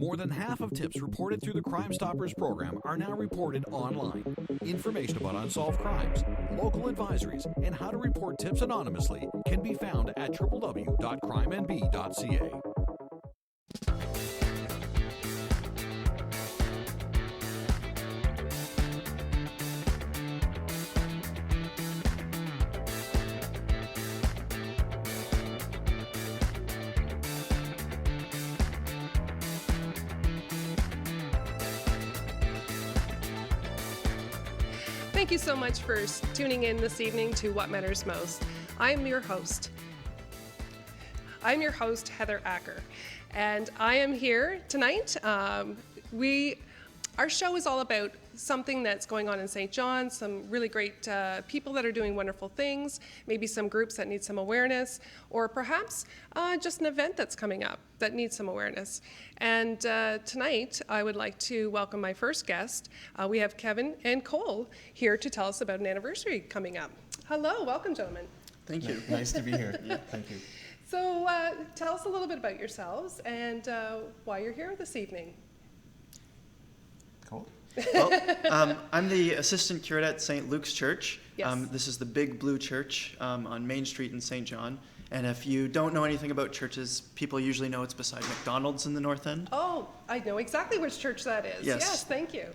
More than half of tips reported through the Crime Stoppers program are now reported online. Information about unsolved crimes, local advisories, and how to report tips anonymously can be found at www.crimenb.ca. Thank you so much for tuning in this evening to What Matters Most. I'm your host, Heather Acker, and I am here tonight. Our show is all about something that's going on in St. John, some really great people that are doing wonderful things, maybe some groups that need some awareness, or perhaps just an event that's coming up that needs some awareness. And tonight, I would like to welcome my first guest. We have Kevin and Cole here to tell us about an anniversary coming up. Hello, welcome, gentlemen. Thank you. Nice to be here. Yeah, thank you. So tell us a little bit about yourselves and why you're here this evening. Cool. Well, I'm the assistant curate at St. Luke's Church. Yes. This is the big blue church on Main Street in St. John. And if you don't know anything about churches, people usually know it's beside McDonald's in the North End. Oh, I know exactly which church that is. Yes, thank you.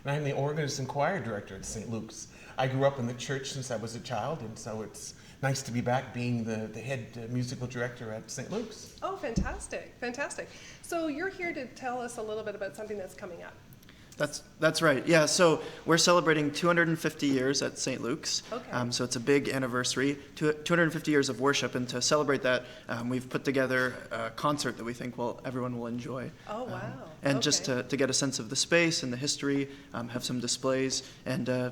And I'm the organist and choir director at St. Luke's. I grew up in the church since I was a child, and so it's nice to be back being the head musical director at St. Luke's. Oh, fantastic, fantastic. So you're here to tell us a little bit about something that's coming up. That's right. Yeah, so we're celebrating 250 years at St. Luke's. Okay. So it's a big anniversary, 250 years of worship, and to celebrate that, we've put together a concert that we think everyone will enjoy. Oh, wow. And just to get a sense of the space and the history, have some displays, and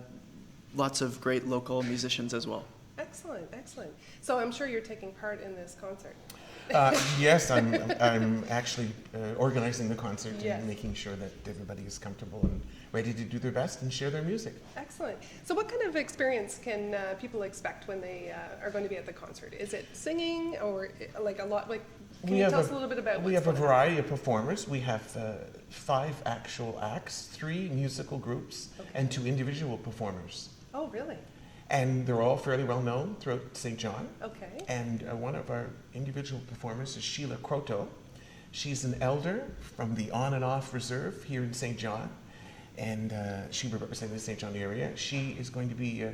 lots of great local musicians as well. Excellent, excellent. So I'm sure you're taking part in this concert. Yes, I'm actually organizing the concert Yes. and making sure that everybody is comfortable and ready to do their best and share their music. Excellent. So what kind of experience can people expect when they are going to be at the concert? Is it singing or like a lot? Like, can you tell us a little bit about We have a variety of performers. We have 5 actual acts, 3 musical groups, and 2 individual performers. Oh, really? And they're all fairly well known throughout St. John. Okay. And one of our individual performers is Sheila Croteau. She's an elder from the On and Off Reserve here in St. John, and she will represent the St. John area. She is going to be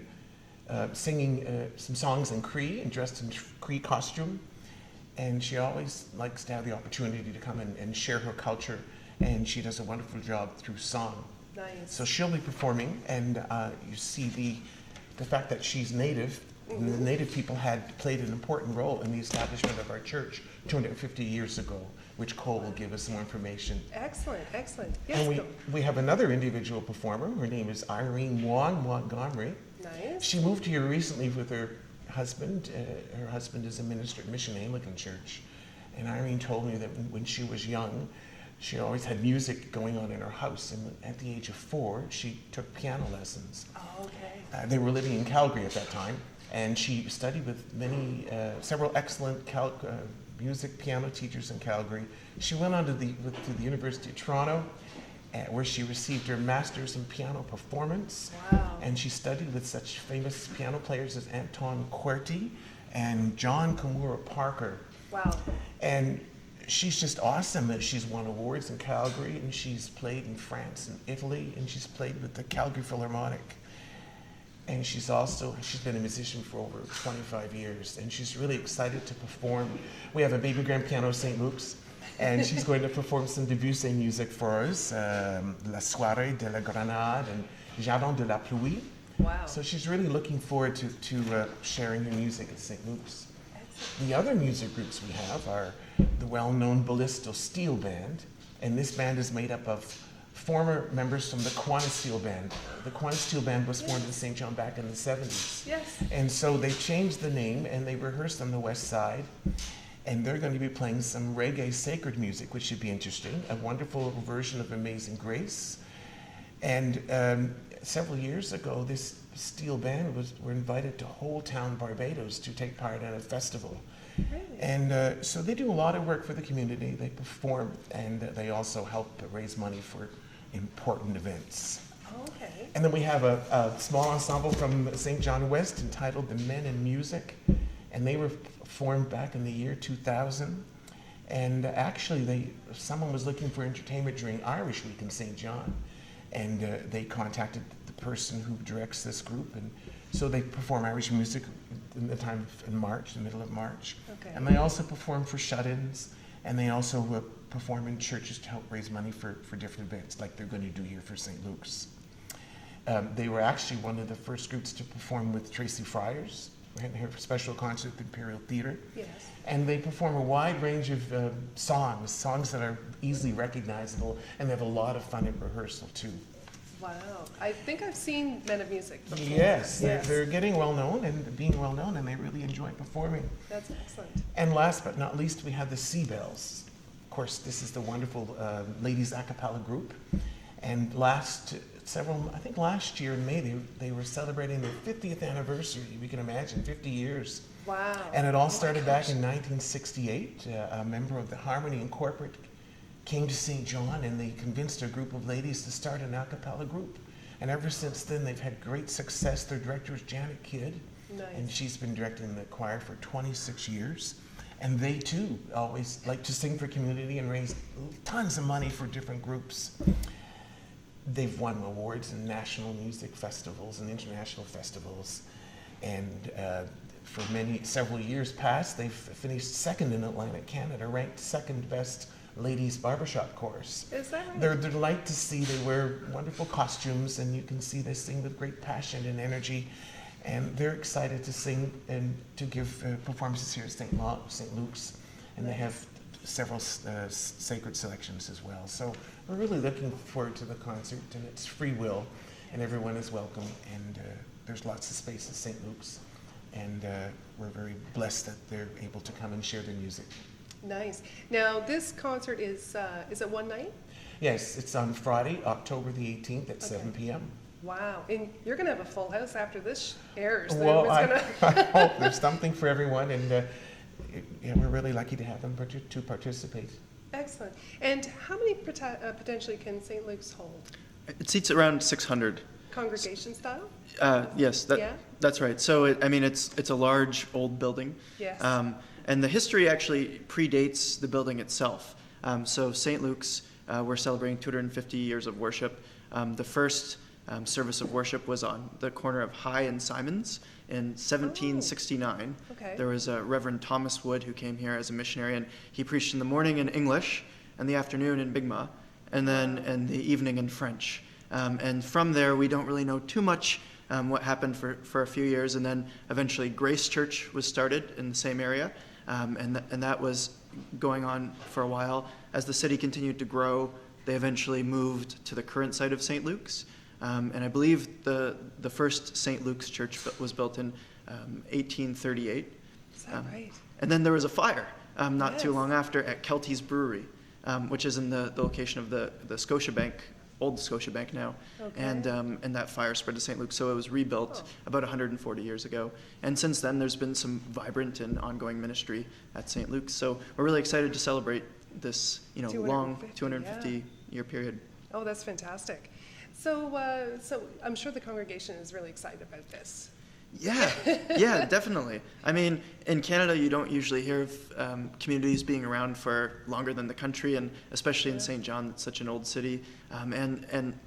singing some songs in Cree and dressed in Cree costume. And she always likes to have the opportunity to come and share her culture, and she does a wonderful job through song. Nice. So she'll be performing, and you see the fact that she's native, and the native people had played an important role in the establishment of our church 250 years ago, which Cole will give us more information. Excellent, excellent. Yes, And we have another individual performer. Her name is Irene Wong Montgomery. Nice. She moved here recently with her husband. Her husband is a minister at Mission Anglican Church. And Irene told me that when she was young, she always had music going on in her house, and at the age of 4, she took piano lessons. Oh, okay. They were living in Calgary at that time, and she studied with several excellent music piano teachers in Calgary. She went on to the University of Toronto, where she received her master's in piano performance. Wow. And she studied with such famous piano players as Anton Querty and John Kamura Parker. Wow. And she's just awesome. She's won awards in Calgary, and she's played in France and Italy, and she's played with the Calgary Philharmonic. And she's been a musician for over 25 years, and she's really excited to perform. We have a baby grand piano at St. Luke's, and she's going to perform some Debussy music for us, La Soirée de la Grenade and Jardin de la Pluie. Wow. So she's really looking forward to sharing her music at St. Luke's. The other music groups we have are the well-known Ballisto Steel Band, and this band is made up of former members from the Kiwanis Steel Band. The Kiwanis Steel Band was formed in St. John back in the 70s. Yes. And so they changed the name, and they rehearsed on the west side, and they're going to be playing some reggae sacred music, which should be interesting, a wonderful version of Amazing Grace. And several years ago, this steel band were invited to Whole Town, Barbados to take part in a festival. Really? And so they do a lot of work for the community. They perform, and they also help raise money for important events. Okay. And then we have a small ensemble from St. John West entitled the Men in Music, and they were formed back in the year 2000. And actually, someone was looking for entertainment during Irish Week in St. John, and they contacted the person who directs this group, and so they perform Irish music in the middle of March. Okay. And they also perform for shut-ins, and they also perform in churches to help raise money for different events, like they're going to do here for St. Luke's. They were actually one of the first groups to perform with Tracy Friars in her special concert at the Imperial Theatre. Yes. And they perform a wide range of songs that are easily recognizable, and they have a lot of fun at rehearsal too. Wow. I think I've seen Men of Music before. Yes, Yes. they're getting well known and being well known, and they really enjoy performing. That's excellent. And last but not least, we have the Seabells. Of course, this is the wonderful ladies a cappella group. And last year in May, they were celebrating their 50th anniversary. We can imagine, 50 years. Wow. And it all started back in 1968. A member of the Harmony Incorporate came to St. John, and they convinced a group of ladies to start an a cappella group. And ever since then, they've had great success. Their director is Janet Kidd, Nice. and she's been directing the choir for 26 years. And they too always like to sing for community and raise tons of money for different groups. They've won awards in national music festivals and international festivals. And for several years past, they've finished second in Atlantic Canada, ranked second best ladies barbershop chorus. Is that right? They're a delight to see. They wear wonderful costumes, and you can see they sing with great passion and energy. And they're excited to sing and to give performances here at St. Luke's. And they have several sacred selections as well. So we're really looking forward to the concert, and it's free will, and everyone is welcome. And there's lots of space at St. Luke's. And we're very blessed that they're able to come and share their music. Nice. Now, this concert is it one night? Yes, it's on Friday, October the 18th at 7 Okay. p.m. Wow. And you're going to have a full house after this airs. Well, It's I gonna... hope there's something for everyone, and we're really lucky to have them to participate. Excellent. And how many potentially can St. Luke's hold? It seats around 600. Congregation style? Yes, Yeah? that's right. So it's a large old building. Yes. And the history actually predates the building itself. So St. Luke's, we're celebrating 250 years of worship. The first service of worship was on the corner of High and Simons in 1769. Okay. There was a Reverend Thomas Wood who came here as a missionary, and he preached in the morning in English, and the afternoon in Mi'kmaq, and then in the evening in French. And from there, we don't really know too much what happened for a few years, and then eventually Grace Church was started in the same area, and that was going on for a while. As the city continued to grow, they eventually moved to the current site of St. Luke's, and I believe the first St. Luke's church was built in 1838. Is that right? And then there was a fire not too Yes. long after at Kelty's Brewery, which is in the location of the Scotiabank, old Scotiabank now. Okay. And that fire spread to St. Luke, so it was rebuilt Oh. about 140 years ago. And since then, there's been some vibrant and ongoing ministry at St. Luke's. So we're really excited to celebrate this, long 250 year period. Oh, that's fantastic. So I'm sure the congregation is really excited about this. Yeah, definitely. I mean, in Canada, you don't usually hear of communities being around for longer than the country, and especially in St. John, it's such an old city. And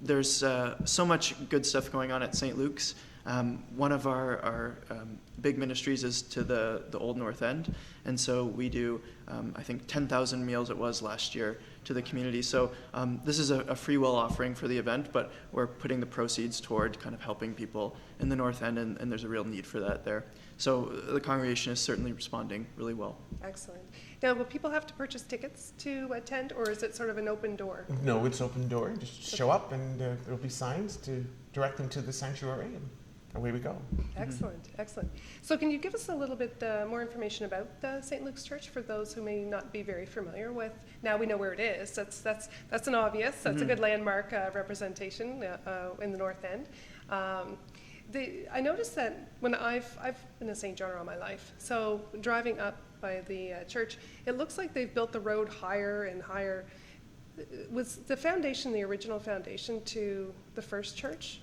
there's so much good stuff going on at St. Luke's. One of our big ministries is to the Old North End, and so we do, I think, 10,000 meals it was last year to the community. So this is a free will offering for the event, but we're putting the proceeds toward kind of helping people in the North End, and there's a real need for that there. So the congregation is certainly responding really well. Excellent. Now, will people have to purchase tickets to attend, or is it sort of an open door? No, it's open door. Just show up, and there'll be signs to direct them to the sanctuary, and away we go. Excellent, excellent. So can you give us a little bit more information about St. Luke's Church for those who may not be very familiar with? Now we know where it is. That's an obvious. That's a good landmark representation in the North End. I noticed that when I've been a St. John all my life, so driving up by the church, it looks like they've built the road higher and higher. Was the foundation the original foundation to the first church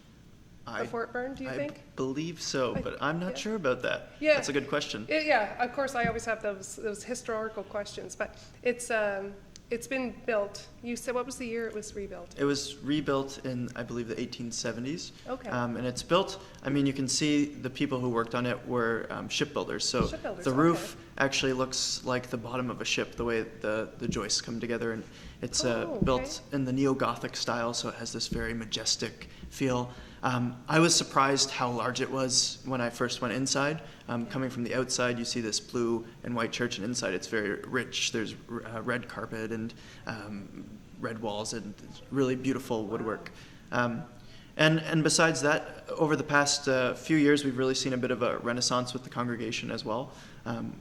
before it burned, do you think? I believe so, but I'm not sure about that. Yeah. That's a good question. Yeah, of course, I always have those historical questions, but it's been built. You said, what was the year it was rebuilt? It was rebuilt in, I believe, the 1870s. Okay. And it's built, I mean, you can see the people who worked on it were shipbuilders. So Shipbuilders, the roof actually looks like the bottom of a ship, the way the joists come together. And it's built in the neo-Gothic style, so it has this very majestic feel. I was surprised how large it was when I first went inside. Coming from the outside, you see this blue and white church, and inside it's very rich. There's red carpet and red walls and really beautiful woodwork. And besides that, over the past few years, we've really seen a bit of a renaissance with the congregation as well.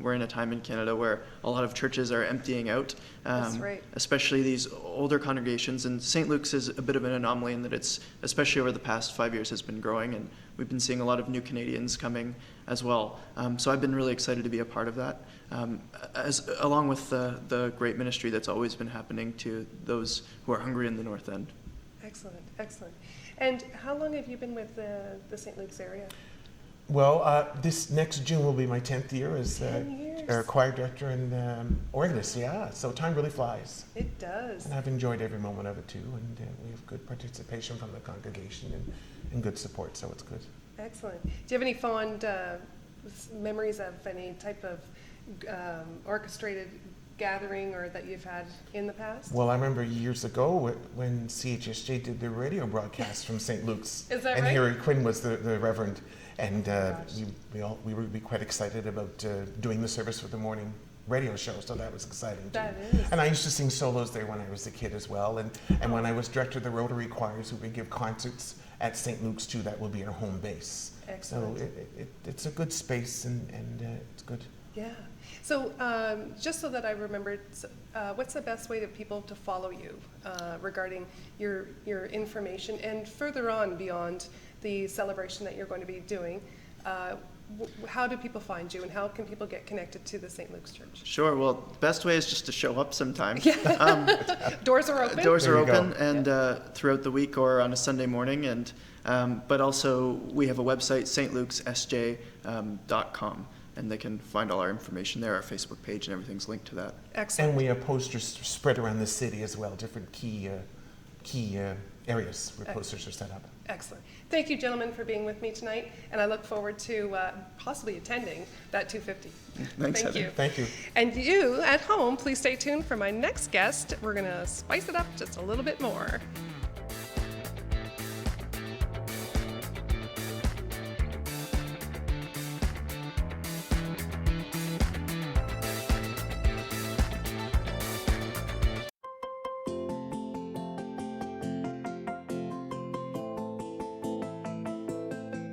We're in a time in Canada where a lot of churches are emptying out, That's right. especially these older congregations. And St. Luke's is a bit of an anomaly in that it's, especially over the past 5 years, has been growing, and we've been seeing a lot of new Canadians coming as well. So I've been really excited to be a part of that, along with the great ministry that's always been happening to those who are hungry in the North End. Excellent, excellent. And how long have you been with the St. Luke's area? Well, this next June will be my 10th year as 10 years. our choir director and organist, yeah. So time really flies. It does. And I've enjoyed every moment of it too, and we have good participation from the congregation and good support, so it's good. Excellent. Do you have any fond memories of any type of orchestrated gathering or that you've had in the past? Well, I remember years ago when CHSJ did the radio broadcast from St. Luke's. Is that and right? Harry Quinn was the reverend. And we were quite excited about doing the service for the morning radio show, so that was exciting too. That is. And I used to sing solos there when I was a kid as well. And when I was director of the Rotary Choirs, we would give concerts at St. Luke's too. That will be our home base. Excellent. So it's a good space and it's good. Yeah. So just so that I remembered, what's the best way to people to follow you regarding your information and further on beyond the celebration that you're going to be doing? How do people find you and how can people get connected to the St. Luke's Church? Sure. Well, the best way is just to show up sometime. Doors are open? Doors are There you open go. and throughout the week or on a Sunday morning. And but also we have a website, stlukeSJ.com. And they can find all our information there. Our Facebook page and everything's linked to that. Excellent. And we have posters spread around the city as well, different key areas where posters are set up. Excellent. Thank you, gentlemen, for being with me tonight, and I look forward to possibly attending that 250. Thanks, Thank Heather. you. Thank you. And you at home, please stay tuned for my next guest. We're going to spice it up just a little bit more.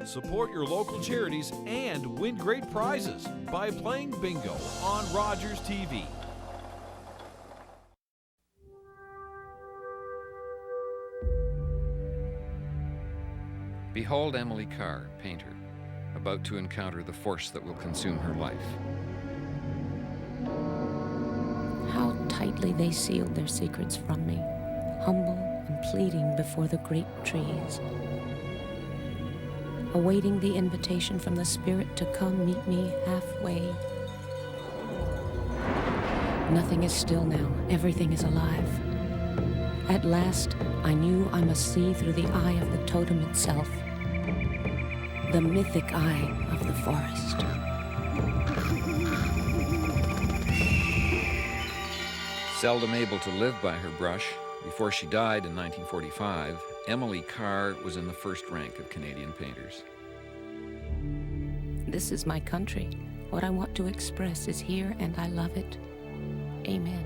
Support your local charities and win great prizes by playing bingo on Rogers TV. Behold Emily Carr, painter, about to encounter the force that will consume her life. How tightly they sealed their secrets from me, humble and pleading before the great trees, awaiting the invitation from the Spirit to come meet me halfway. Nothing is still now, everything is alive. At last, I knew I must see through the eye of the totem itself, the mythic eye of the forest. Seldom able to live by her brush, before she died in 1945, Emily Carr was in the first rank of Canadian painters. This is my country. What I want to express is here and I love it. Amen.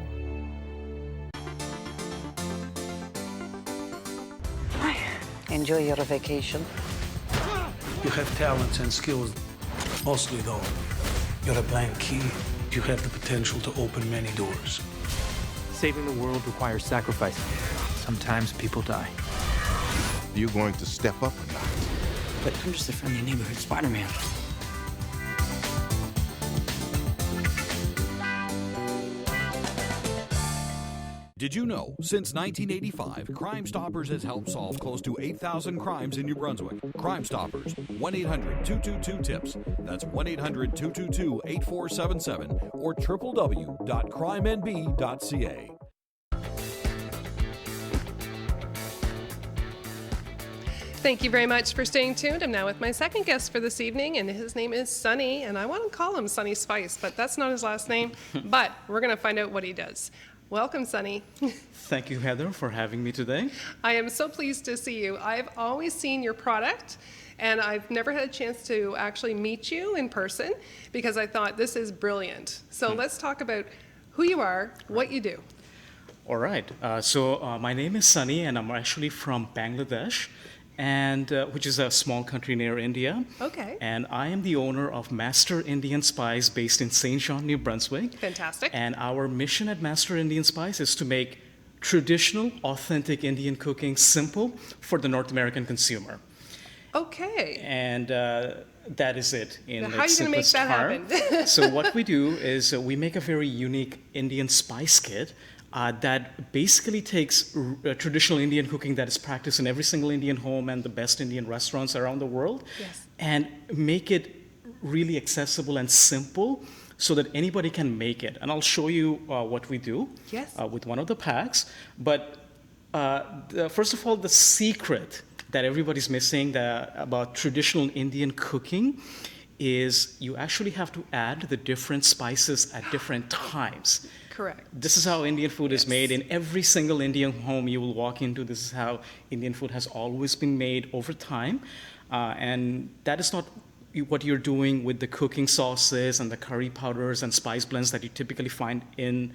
Enjoy your vacation. You have talents and skills. Mostly, though, you're a blank key. You have the potential to open many doors. Saving the world requires sacrifice. Sometimes people die. Are you going to step up or not? but I'm just a friendly neighborhood Spider-Man. Did you know, since 1985, Crime Stoppers has helped solve close to 8,000 crimes in New Brunswick? Crime Stoppers, 1-800-222-TIPS. That's 1-800-222-8477 or www.crimenb.ca. Thank you very much for staying tuned. I'm now with my second guest for this evening, and his name is Sonny, and I want to call him Sonny Spice, but that's not his last name, but we're going to find out what he does. Welcome, Sonny. Thank you, Heather, for having me today. I am so pleased to see you. I've always seen your product, and I've never had a chance to actually meet you in person because I thought this is brilliant. So let's talk about who you are, what you do. All right. So my name is Sonny, and I'm actually from Bangladesh, and which is a small country near India. Okay. And I am the owner of Master Indian Spice based in St. John, New Brunswick. Fantastic. And our mission at Master Indian Spice is to make traditional, authentic Indian cooking simple for the North American consumer. Okay. And that is it in now, its how are you going to make simplest that term. happen? So what we do is we make a very unique Indian spice kit that basically takes traditional Indian cooking that is practiced in every single Indian home and the best Indian restaurants around the world, Yes. and make it really accessible and simple so that anybody can make it. And I'll show you what we do Yes. with one of the packs. But first of all, the secret that everybody's missing about traditional Indian cooking is you actually have to add the different spices at different times. Correct. This is how Indian food is made in every single Indian home you will walk into. This is how Indian food has always been made over time. And that is not what you're doing with the cooking sauces and the curry powders and spice blends that you typically find in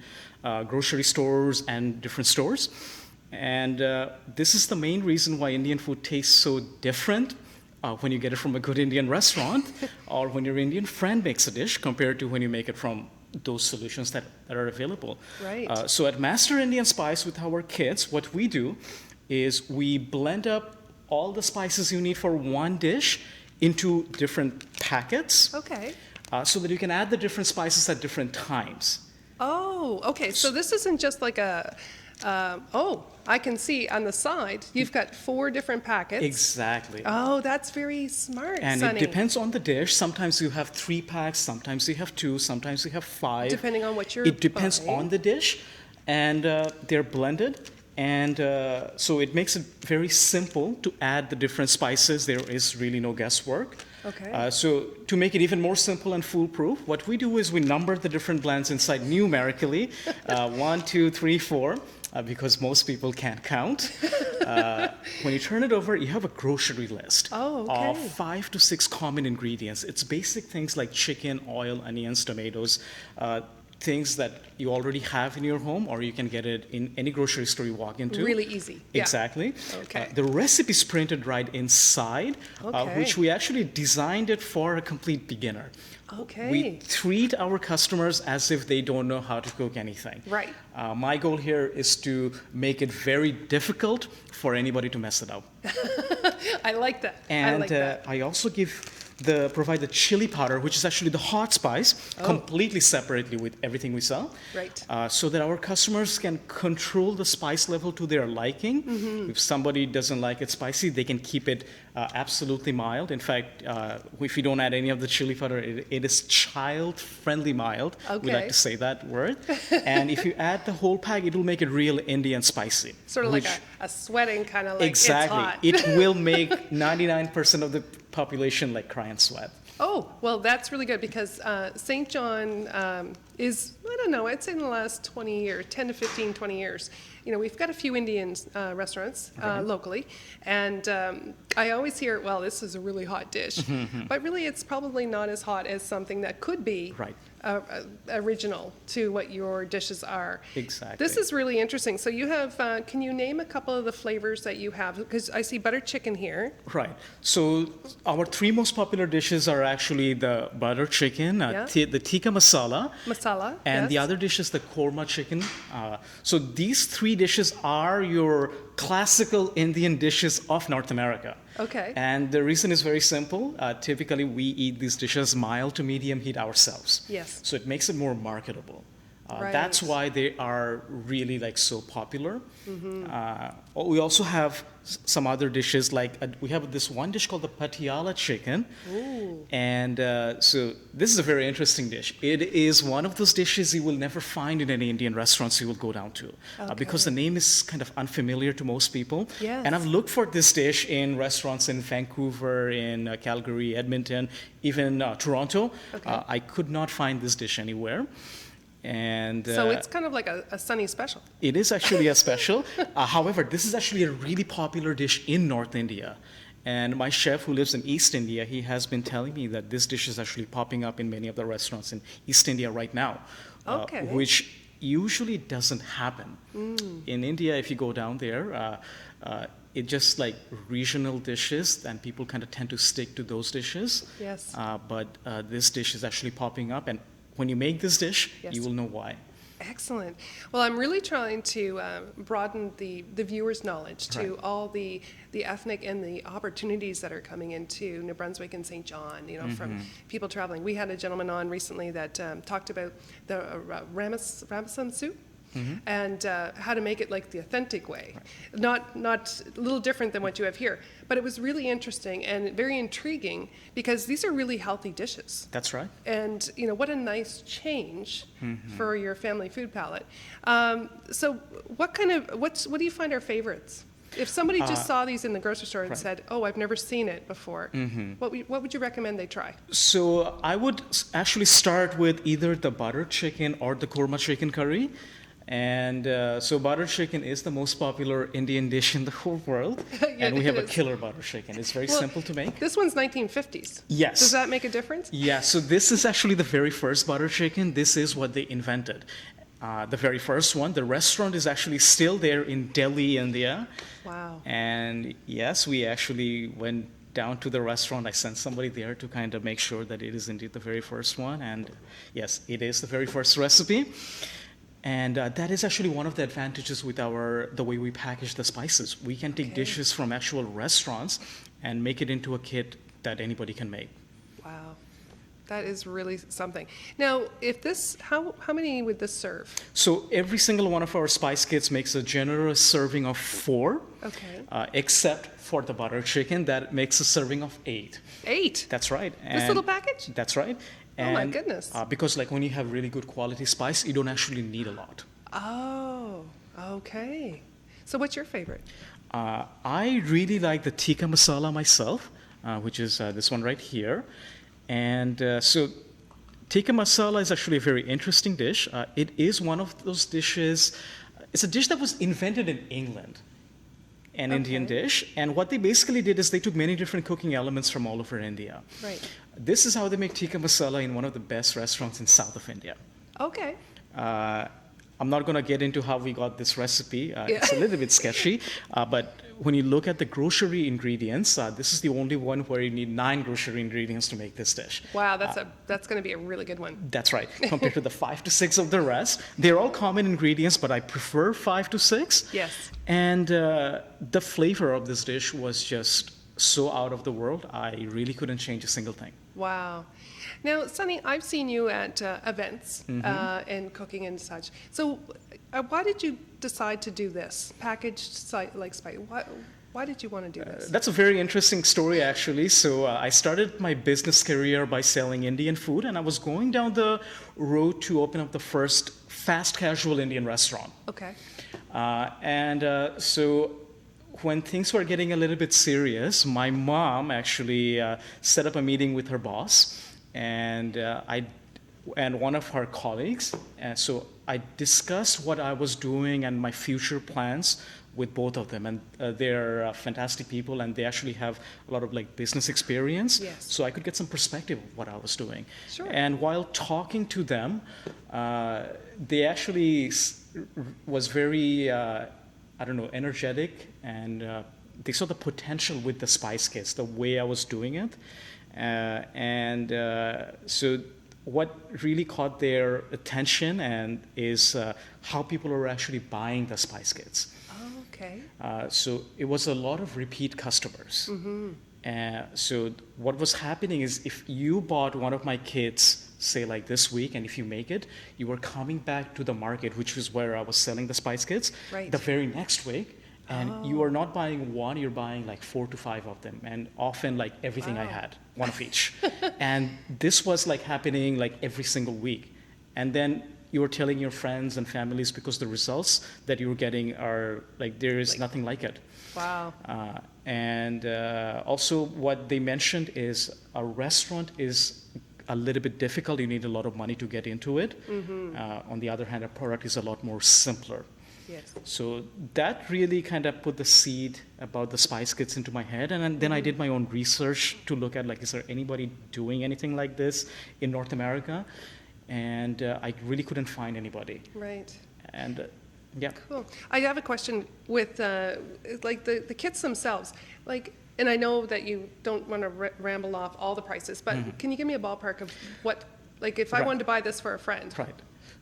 grocery stores and different stores. And this is the main reason why Indian food tastes so different when you get it from a good Indian restaurant or when your Indian friend makes a dish compared to when you make it from those solutions that are available. Right. So at Master Indian Spice with our kits, what we do is we blend up all the spices you need for one dish into different packets. Okay. So that you can add the different spices at different times. Oh, okay. So this isn't just like a, I can see on the side, you've got 4 different packets. Exactly. Oh, that's very smart, And Sonny. it depends on the dish. Sometimes you have 3 packs, sometimes you have 2, sometimes you have 5. Depending on what you're It depends buying. on the dish, and they're blended. And so it makes it very simple to add the different spices. There is really no guesswork. Okay. So to make it even more simple and foolproof, what we do is we number the different blends inside numerically, 1, 2, 3, 4. Because most people can't count. When you turn it over, you have a grocery list of 5 to 6 common ingredients. It's basic things like chicken, oil, onions, tomatoes, things that you already have in your home, or you can get it in any grocery store you walk into. Really easy. Yeah. Exactly. Okay. The recipe is printed right inside, which we actually designed it for a complete beginner. Okay. We treat our customers as if they don't know how to cook anything. Right. My goal here is to make it very difficult for anybody to mess it up. I like that. And I like that. I also provide the chili powder, which is actually the hot spice, completely separately with everything we sell. Right. So that our customers can control the spice level to their liking. Mm-hmm. If somebody doesn't like it spicy, they can keep it absolutely mild. In fact, if you don't add any of the chili powder, it is child-friendly mild. Okay. We like to say that word. And if you add the whole pack, it will make it real Indian spicy. Sort of like a sweating kind of like Exactly. it's hot. It will make 99% of the population like cry and sweat. Oh, well, that's really good because St. John is, I don't know, I'd say in the last 20 years, 10 to 15, 20 years, we've got a few Indian restaurants locally, and I always hear, well, this is a really hot dish, but really it's probably not as hot as something that could be original to what your dishes are. Exactly. This is really interesting. So you have, can you name a couple of the flavors that you have? Because I see butter chicken here. Right. So our 3 most popular dishes are actually the butter chicken, the tikka masala, and the other dish is the korma chicken. So these 3 dishes are your classical Indian dishes of North America. Okay. And the reason is very simple. Typically, we eat these dishes mild to medium heat ourselves. Yes. So it makes it more marketable. Right. That's why they are really like so popular. Mm-hmm. We also have some other dishes like we have this one dish called the patiala chicken. Ooh. And so this is a very interesting dish. It is one of those dishes you will never find in any Indian restaurants you will go down to because the name is kind of unfamiliar to most people. Yes. And I've looked for this dish in restaurants in Vancouver, in Calgary, Edmonton, even Toronto. Okay. I could not find this dish anywhere. And So it's kind of like a Sunny special. it is actually a special. However, this is actually a really popular dish in North India. And my chef who lives in East India, he has been telling me that this dish is actually popping up in many of the restaurants in East India right now, Okay. which usually doesn't happen. In India, if you go down there, it just like regional dishes, and people kind of tend to stick to those dishes. Yes. But this dish is actually popping up, and when you make this dish, Yes. you will know why. Excellent. Well, I'm really trying to broaden the viewers' knowledge to Right. all the ethnic and the opportunities that are coming into New Brunswick and St. John, you know, from people traveling. We had a gentleman on recently that talked about the ramasam soup. And how to make it like the authentic way, not a little different than what you have here. But it was really interesting and very intriguing because these are really healthy dishes. That's right. And you know what a nice change for your family food palette. So what do you find are favorites? If somebody just saw these in the grocery store and right. said, "Oh, I've never seen it before," what would you recommend they try? So I would actually start with either the butter chicken or the korma chicken curry. And so butter chicken is the most popular Indian dish in the whole world. Yeah, and we have it a is. killer butter chicken. It's very Well, simple to make. This one's 1950s. Yes. Does that make a difference? Yeah, so this is actually the very first butter chicken. This is what they invented. The very first one. The restaurant is actually still there in Delhi, India. Wow. And yes, we actually went down to the restaurant. I sent somebody there to kind of make sure that it is indeed the very first one. And yes, it is the very first recipe. And that is actually one of the advantages with the way we package the spices. We can take dishes from actual restaurants and make it into a kit that anybody can make. Wow. That is really something. Now, if this, how many would this serve? So every single one of our spice kits makes a generous serving of 4, except for the butter chicken that makes a serving of 8. 8? That's right. This little package? That's right. Oh my goodness. Because like when you have really good quality spice, you don't actually need a lot. Oh, okay. So what's your favorite? I really like the tikka masala myself, which is this one right here. And so tikka masala is actually a very interesting dish. It is one of those dishes, it's a dish that was invented in England, an Indian dish. And what they basically did is they took many different cooking elements from all over India. Right. This is how they make tikka masala in one of the best restaurants in south of India. Okay. I'm not going to get into how we got this recipe. It's a little bit sketchy, but when you look at the grocery ingredients, this is the only one where you need 9 grocery ingredients to make this dish. Wow, that's going to be a really good one. That's right, compared to the 5 to 6 of the rest. They're all common ingredients, but I prefer 5 to 6. Yes. And the flavor of this dish was just so out of the world, I really couldn't change a single thing. Wow. Now, Sunny, I've seen you at events and cooking and such. So why did you decide to do this, packaged like spice? Why did you want to do this? That's a very interesting story, actually. So I started my business career by selling Indian food, and I was going down the road to open up the first fast casual Indian restaurant. Okay. So when things were getting a little bit serious, my mom actually set up a meeting with her boss and one of her colleagues. And so I discussed what I was doing and my future plans with both of them. And they're fantastic people, and they actually have a lot of like business experience. Yes. So I could get some perspective of what I was doing. Sure. And while talking to them, they actually was very energetic, and they saw the potential with the spice kits, the way I was doing it. So what really caught their attention and is how people are actually buying the spice kits. Oh, okay. So it was a lot of repeat customers. So what was happening is if you bought one of my kits, say like this week, and if you make it, you were coming back to the market, which is where I was selling the spice kits, the very next week. And you are not buying one, you're buying like 4 to 5 of them, and often like everything I had, one of each. And this was like happening like every single week. And then you were telling your friends and families because the results that you were getting are like, there is nothing like it. Wow. And also what they mentioned is a restaurant is a little bit difficult. You need a lot of money to get into it. On the other hand, a product is a lot more simpler. Yes. So that really kind of put the seed about the spice kits into my head. And then I did my own research to look at, like, is there anybody doing anything like this in North America? And I really couldn't find anybody. Right. And yeah. Cool. I have a question with like the kits themselves. Like, and I know that you don't want to ramble off all the prices, but can you give me a ballpark of what, like, if I wanted to buy this for a friend? Right.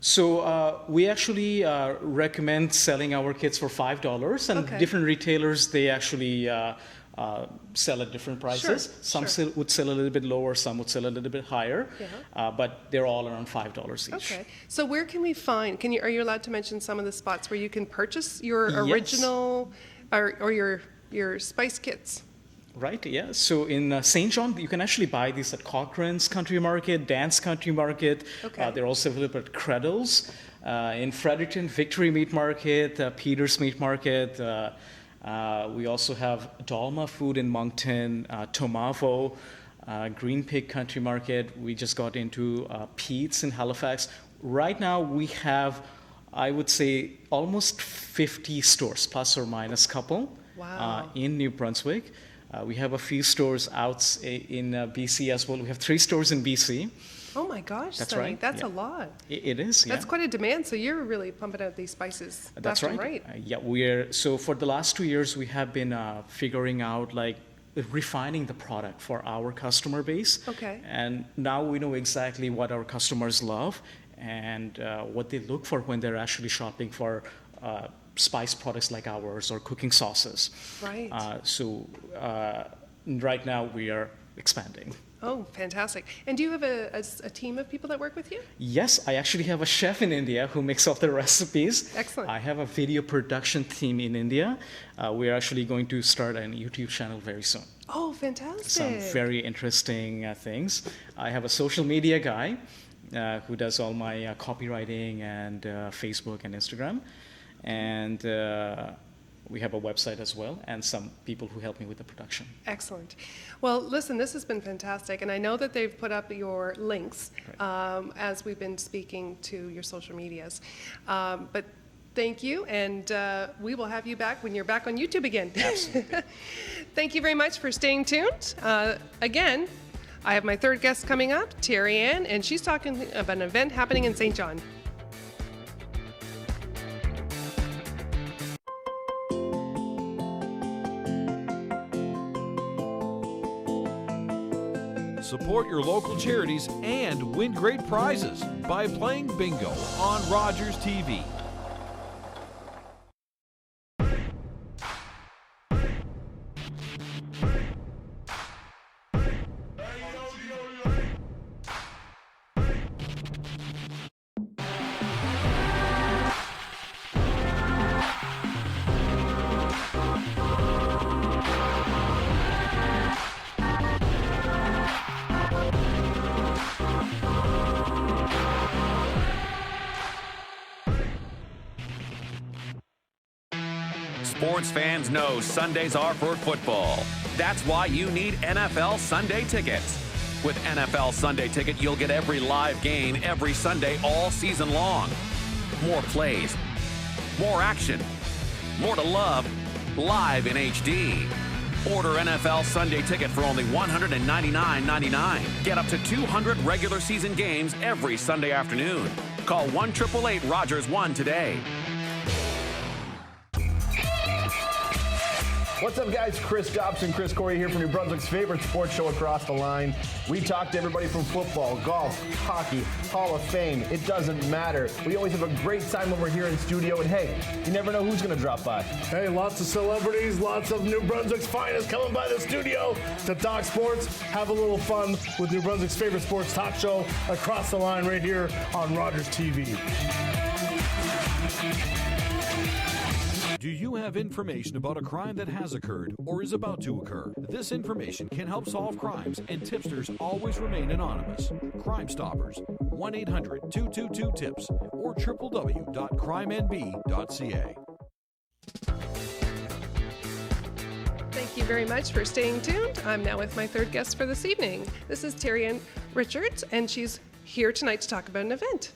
So we actually recommend selling our kits for $5, and different retailers, they actually sell at different prices. Some would sell a little bit lower, some would sell a little bit higher, but they're all around $5 each. Okay. So where can we find, are you allowed to mention some of the spots where you can purchase your original or your spice kits? Right, yeah. So in St. John, you can actually buy these at Cochrane's Country Market, Dan's Country Market. They're also available at Creddle's. In Fredericton, Victory Meat Market, Peter's Meat Market. We also have Dalma Food in Moncton, Tomavo, Green Pig Country Market. We just got into Pete's in Halifax. Right now, we have, I would say, almost 50 stores, plus or minus couple, in New Brunswick. We have a few stores out in BC as well. We have 3 stores in BC. Oh my gosh, that's Sonny, right. That's a lot. It is. That's quite a demand. So you're really pumping out these spices. That's left right. And right. We're so for the last 2 years we have been figuring out, like, refining the product for our customer base. Okay. And now we know exactly what our customers love and what they look for when they're actually shopping for spice products like ours or cooking sauces. Right. So right now we are expanding. Oh, fantastic. And do you have a team of people that work with you? Yes, I actually have a chef in India who makes all the recipes. Excellent. I have a video production team in India. We're actually going to start a YouTube channel very soon. Oh, fantastic. Some very interesting things. I have a social media guy who does all my copywriting and Facebook and Instagram. And we have a website as well, and some people who help me with the production. Excellent. Well, listen, this has been fantastic, and I know that they've put up your links as we've been speaking to your social medias. But thank you, and we will have you back when you're back on YouTube again. Absolutely. Thank you very much for staying tuned. Again, I have my third guest coming up, Terry Ann, and she's talking about an event happening in St. John. Support your local charities and win great prizes by playing bingo on Rogers TV. Sports fans know Sundays are for football. That's why you need NFL Sunday Tickets. With NFL Sunday Ticket, you'll get every live game every Sunday all season long. More plays, more action, more to love, live in HD. Order NFL Sunday Ticket for only $199.99. Get up to 200 regular season games every Sunday afternoon. Call 1-888-ROGERS-1 today. What's up, guys? Chris Dobson, Chris Corey here from New Brunswick's favorite sports show, Across the Line. We talk to everybody from football, golf, hockey, Hall of Fame. It doesn't matter. We always have a great time when we're here in studio, and hey, you never know who's going to drop by. Hey, lots of celebrities, lots of New Brunswick's finest coming by the studio to talk sports, have a little fun with New Brunswick's favorite sports talk show, Across the Line, right here on Rogers TV. Do you have information about a crime that has occurred or is about to occur? This information can help solve crimes, and tipsters always remain anonymous. Crime Stoppers, 1-800-222-TIPS or www.crimenb.ca. Thank you very much for staying tuned. I'm now with my third guest for this evening. This is Terry-Ann Richards, and she's here tonight to talk about an event.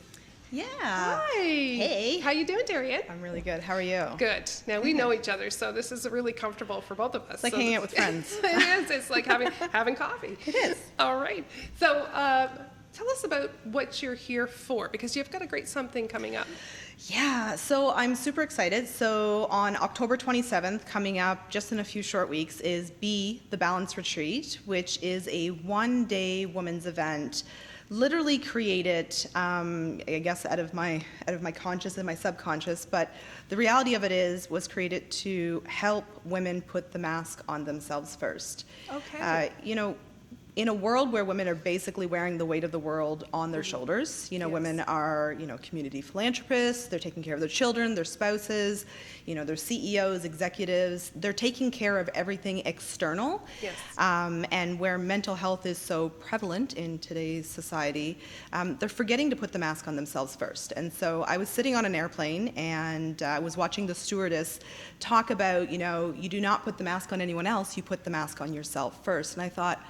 Yeah. Hi. Hey. How you doing, Terry-Ann? I'm really good. How are you? Good. Now, we know each other, so this is really comfortable for both of us. It's like hanging out with friends. It is. It's like having coffee. It is. All right. So tell us about what you're here for, because you've got a great something coming up. Yeah, so I'm super excited. So on October 27th, coming up just in a few short weeks, is Be the Balance Retreat, which is a one-day women's event, literally created, I guess, out of my conscious and my subconscious. But the reality of it was created to help women put the mask on themselves first. Okay. In a world where women are basically wearing the weight of the world on their shoulders, Yes. women are, community philanthropists, they're taking care of their children, their spouses, they're CEOs, executives, they're taking care of everything external. Yes. And where mental health is so prevalent in today's society, they're forgetting to put the mask on themselves first. And so I was sitting on an airplane and I was watching the stewardess talk about, you do not put the mask on anyone else, you put the mask on yourself first. And I thought,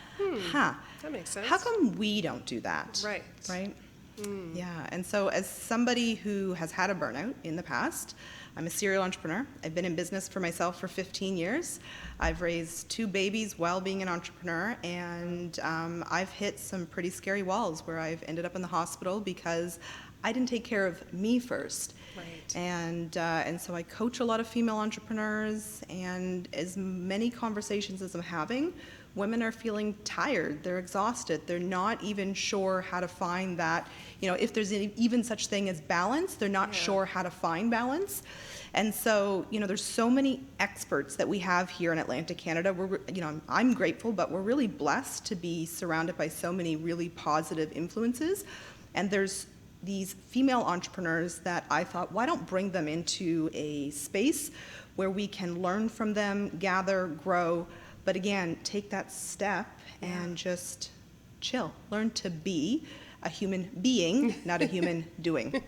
that makes sense. how come we don't do that? Right. Right? Yeah, and so as somebody who has had a burnout in the past, I'm a serial entrepreneur. I've been in business for myself for 15 years. I've raised 2 babies while being an entrepreneur, and I've hit some pretty scary walls where I've ended up in the hospital because I didn't take care of me first. Right. And so I coach a lot of female entrepreneurs, and as many conversations as I'm having, women are feeling tired, they're exhausted, they're not even sure how to find that, if there's even such thing as balance, they're not sure how to find balance. And so, there's so many experts that we have here in Atlantic Canada. I'm grateful, but we're really blessed to be surrounded by so many really positive influences. And there's these female entrepreneurs that I thought, why don't bring them into a space where we can learn from them, gather, grow, but again, take that step and just chill. Learn to be a human being, not a human doing.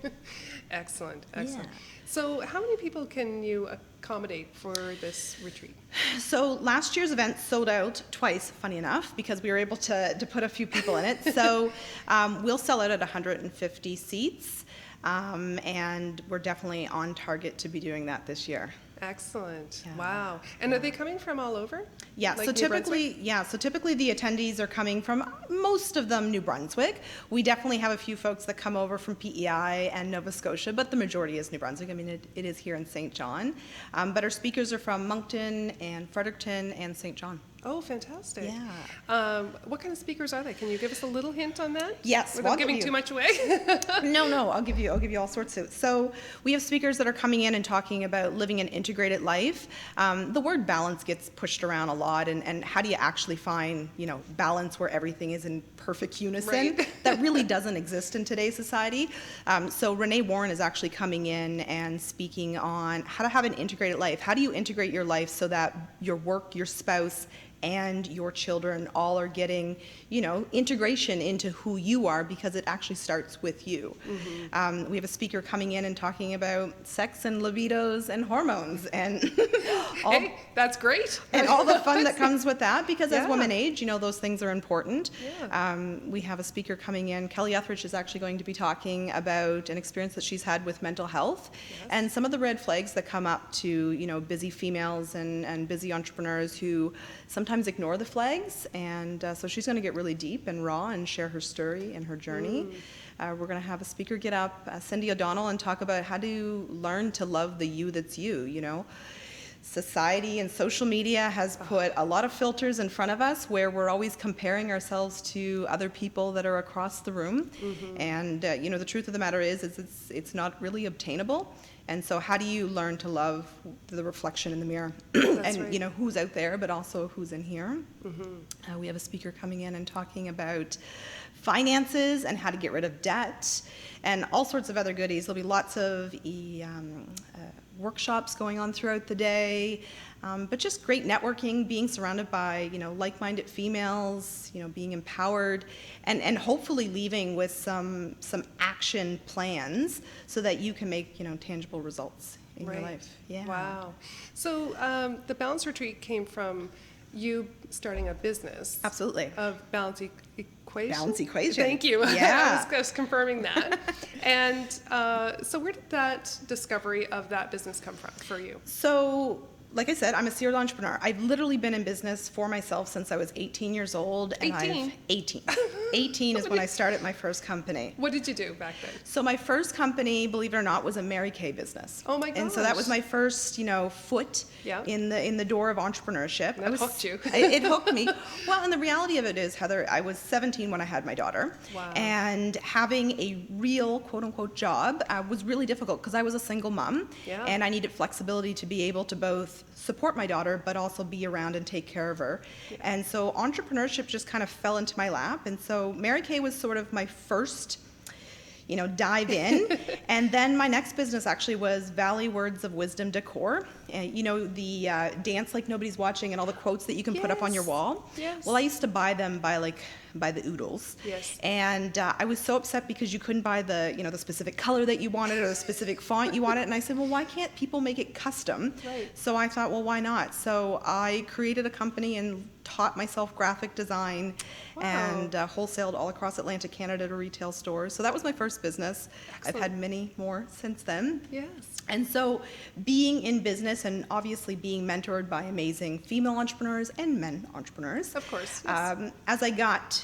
Excellent. Yeah. So how many people can you accommodate for this retreat? So last year's event sold out twice, funny enough, because we were able to put a few people in it. So we'll sell out at 150 seats, and we're definitely on target to be doing that this year. Excellent. Yeah. Wow. And are they coming from all over? Yeah, like so typically the attendees are coming from, most of them, New Brunswick. We definitely have a few folks that come over from PEI and Nova Scotia, but the majority is New Brunswick. I mean, it is here in St. John. But our speakers are from Moncton and Fredericton and St. John. Oh, fantastic. Yeah. What kind of speakers are they? Can you give us a little hint on that? Yes. Without giving too much away? No, I'll give you all sorts of. So we have speakers that are coming in and talking about living an integrated life. The word balance gets pushed around a lot, and how do you actually find, balance where everything is in perfect unison? Right. That really doesn't exist in today's society. So Renee Warren is actually coming in and speaking on how to have an integrated life. How do you integrate your life so that your work, your spouse, and your children all are getting, integration into who you are, because it actually starts with you. Mm-hmm. We have a speaker coming in and talking about sex and libidos and hormones and hey, that's great. And all the fun that comes with that, because as women age, those things are important. Yeah. We have a speaker coming in. Kelly Etheridge is actually going to be talking about an experience that she's had with mental health, and some of the red flags that come up to, busy females and busy entrepreneurs who sometimes ignore the flags. And so she's going to get really deep and raw and share her story and her journey. We're going to have a speaker get up, Cindy O'Donnell, and talk about how to learn to love the you that's you, society and social media has put a lot of filters in front of us where we're always comparing ourselves to other people that are across the room. And the truth of the matter is it's not really obtainable. And so how do you learn to love the reflection in the mirror? And right. Who's out there, but also who's in here. We have a speaker coming in and talking about finances and how to get rid of debt and all sorts of other goodies. There'll be lots of workshops going on throughout the day, but just great networking, being surrounded by like-minded females, being empowered, and hopefully leaving with some action plans so that you can make tangible results in your life. Yeah. Wow. So the Balance Retreat came from you starting a business. Absolutely. Of balance equation. Balance equation. Thank you. Yeah. I was confirming that. And so where did that discovery of that business come from for you? So, like I said, I'm a serial entrepreneur. I've literally been in business for myself since I was 18 years old. And 18 is when I started my first company. What did you do back then? So my first company, believe it or not, was a Mary Kay business. Oh my gosh. And so that was my first, foot in the door of entrepreneurship. That hooked you. It hooked me. Well, and the reality of it is, Heather, I was 17 when I had my daughter. Wow. And having a real, quote unquote, job was really difficult because I was a single mom. Yeah. And I needed flexibility to be able to both support my daughter, but also be around and take care of her. Yeah. And so entrepreneurship just kind of fell into my lap. And so Mary Kay was sort of my first, dive in. And then my next business actually was Valley Words of Wisdom Decor. And the dance like nobody's watching and all the quotes that you can put up on your wall. Yes. Well, I used to buy them by the oodles. Yes. And I was so upset because you couldn't buy the specific color that you wanted or the specific font you wanted. And I said, well, why can't people make it custom? Right. So I thought, well, why not? So I created a company and taught myself graphic design. Wow. And wholesaled all across Atlantic Canada to retail stores. So that was my first business. Excellent. I've had many more since then. Yes. And so being in business and obviously being mentored by amazing female entrepreneurs and men entrepreneurs. Of course. Yes. As I got,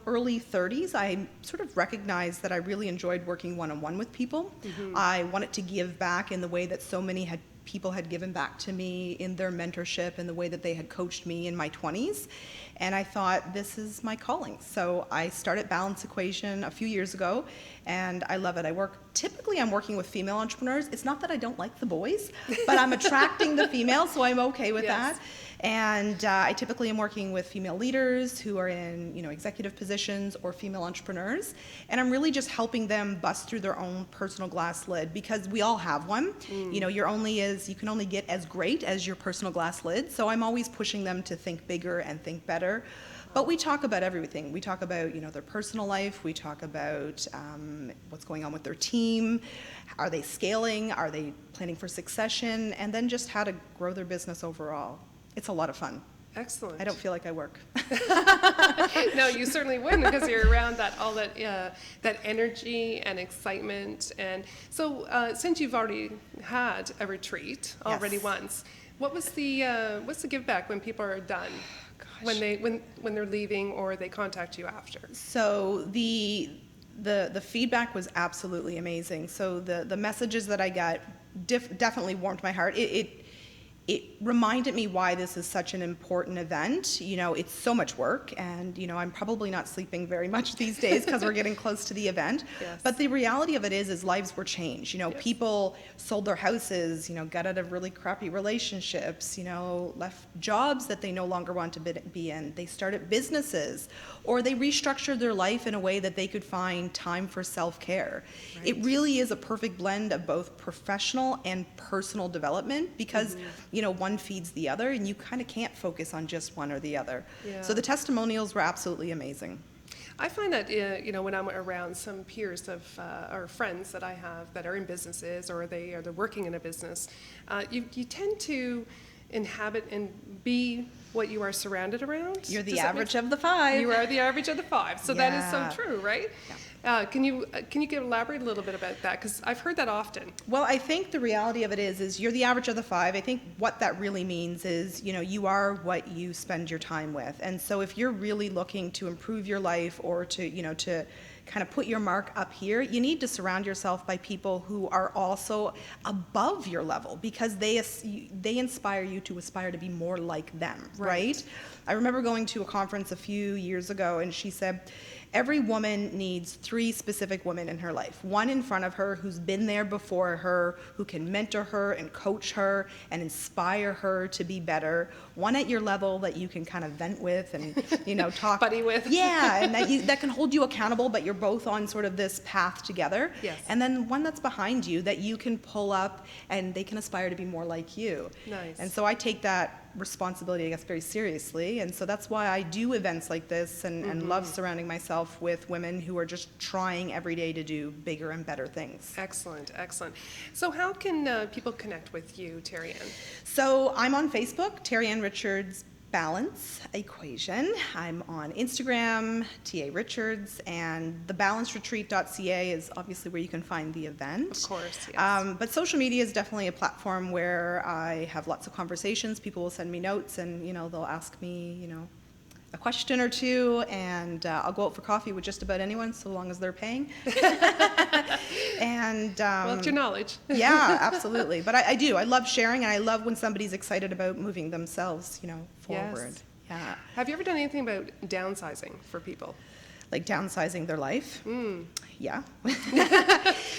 early 30s, I sort of recognized that I really enjoyed working one-on-one with people. I wanted to give back in the way that so many people had given back to me in their mentorship and the way that they had coached me in my 20s. And I thought, this is my calling. So I started Balance Equation a few years ago, and I love it. I'm working with female entrepreneurs. It's not that I don't like the boys, but I'm attracting the females, so I'm okay with that. And I typically am working with female leaders who are in, executive positions or female entrepreneurs. And I'm really just helping them bust through their own personal glass lid because we all have one. You can only get as great as your personal glass lid. So I'm always pushing them to think bigger and think better. But we talk about everything. We talk about, their personal life. We talk about what's going on with their team. Are they scaling? Are they planning for succession? And then just how to grow their business overall. It's a lot of fun. Excellent. I don't feel like I work. No, you certainly wouldn't because you're around that energy and excitement. And so since you've already had a retreat once, what's the give back when people are done? When they're leaving or they contact you after? So the feedback was absolutely amazing. So the messages that I got definitely warmed my heart. It reminded me why this is such an important event. It's so much work, and I'm probably not sleeping very much these days because we're getting close to the event. Yes. But the reality of it is lives were changed. Yes. People sold their houses, got out of really crappy relationships, left jobs that they no longer want to be in. They started businesses, or they restructured their life in a way that they could find time for self-care. Right. It really is a perfect blend of both professional and personal development because one feeds the other, and you kind of can't focus on just one or the other. Yeah. So the testimonials were absolutely amazing. I find that, when I'm around some peers of or friends that I have that are in businesses or they're working in a business, you tend to inhabit and be what you are surrounded around. You're the average of the five. You are the average of the five. So that is so true, right? Yeah. Can you elaborate a little bit about that? Because I've heard that often. Well, I think the reality of it is you're the average of the five. I think what that really means is, you are what you spend your time with. And so if you're really looking to improve your life or to kind of put your mark up here, you need to surround yourself by people who are also above your level, because they inspire you to aspire to be more like them, right? I remember going to a conference a few years ago, and she said, every woman needs 3 specific women in her life. One in front of her who's been there before her, who can mentor her and coach her and inspire her to be better. One at your level that you can kind of vent with and, you know, talk. Buddy with. Yeah, and that can hold you accountable, but you're both on sort of this path together. Yes. And then one that's behind you that you can pull up and they can aspire to be more like you. Nice. And so I take that responsibility, I guess, very seriously. And so that's why I do events like this and love surrounding myself with women who are just trying every day to do bigger and better things. Excellent, excellent. So how can people connect with you, Terry Ann? So I'm on Facebook, Terry Ann Richards Balance Equation. I'm on Instagram, TA Richards, and thebalanceretreat.ca is obviously where you can find the event. Of course, yes. But social media is definitely a platform where I have lots of conversations. People will send me notes and, you know, they'll ask me, you know, a question or two, and I'll go out for coffee with just about anyone so long as they're paying. And well, it's your knowledge. Yeah, absolutely. But I do. I love sharing, and I love when somebody's excited about moving themselves, you know, forward. Yes. Yeah. Have you ever done anything about downsizing for people? Like downsizing their life? Yeah.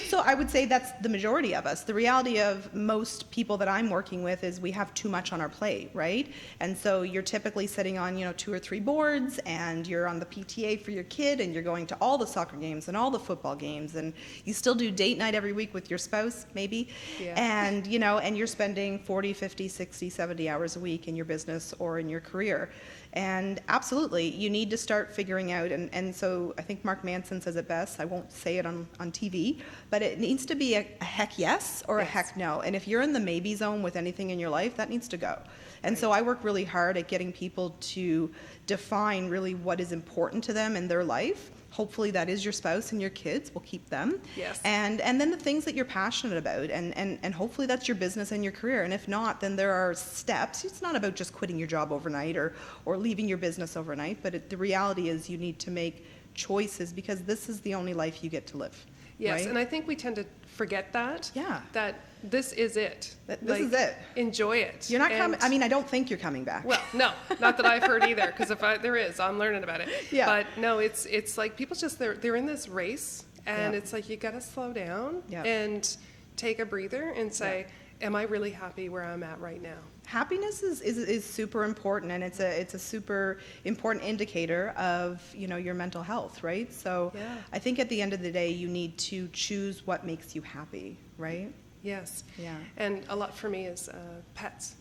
So I would say that's the majority of us. The reality of most people that I'm working with is we have too much on our plate, right? And so you're typically sitting on, you know, 2 or 3 boards, and you're on the PTA for your kid, and you're going to all the soccer games and all the football games, and you still do date night every week with your spouse, maybe. Yeah. And, you know, and you're spending 40, 50, 60, 70 hours a week in your business or in your career. And absolutely, you need to start figuring out, and so I think Mark Manson says it best, I won't say it on TV, but it needs to be a heck yes or a heck no. And if you're in the maybe zone with anything in your life, that needs to go. And so I work really hard at getting people to define really what is important to them in their life. Hopefully that is your spouse and your kids. We'll keep them. Yes. And then the things that you're passionate about, and hopefully that's your business and your career. And if not, then there are steps. It's not about just quitting your job overnight or leaving your business overnight, but the reality is you need to make choices, because this is the only life you get to live. Yes, right? and I think we tend to forget that. Yeah. That this is it. This is it. Enjoy it. You're not coming. I mean, I don't think you're coming back. Well, no, not that I've heard either, because if there is, I'm learning about it. Yeah. But no, it's like people just, they're in this race, and Yeah. it's like you got to slow down Yeah. and take a breather and say, am I really happy where I'm at right now? Happiness is super important, and it's a super important indicator of, you know, your mental health, right? So Yeah. I think at the end of the day, you need to choose what makes you happy, right? Yes. Yeah. And a lot for me is pets.